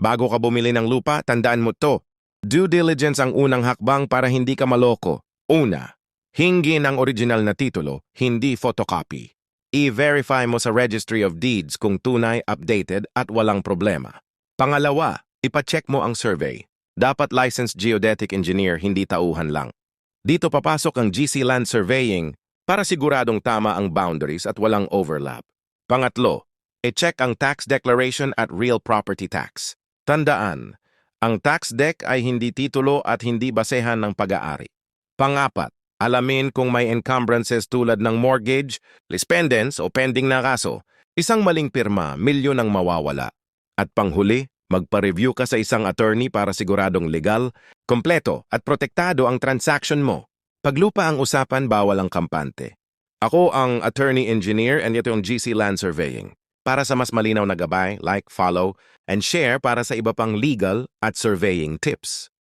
Bago ka bumili ng lupa, tandaan mo to. Due diligence ang unang hakbang para hindi ka maloko. Una, hingin ang original na titulo, hindi photocopy. I-verify mo sa Registry of Deeds kung tunay, updated at walang problema. Pangalawa, ipacheck mo ang survey. Dapat licensed geodetic engineer, hindi tauhan lang. Dito papasok ang GC Land Surveying para siguradong tama ang boundaries at walang overlap. Pangatlo, i-check ang tax declaration at real property tax. Tandaan, ang tax dec ay hindi titulo at hindi basehan ng pag-aari. Pangapat, alamin kung may encumbrances tulad ng mortgage, lease pendants o pending na kaso. Isang maling pirma, milyon ang mawawala. At panghuli, magpa-review ka sa isang attorney para siguradong legal, kompleto at protektado ang transaction mo. Paglupa ang usapan, bawal ang kampante. Ako ang attorney engineer and ito yung GC Land Surveying. Para sa mas malinaw na gabay, like, follow, and share para sa iba pang legal at surveying tips.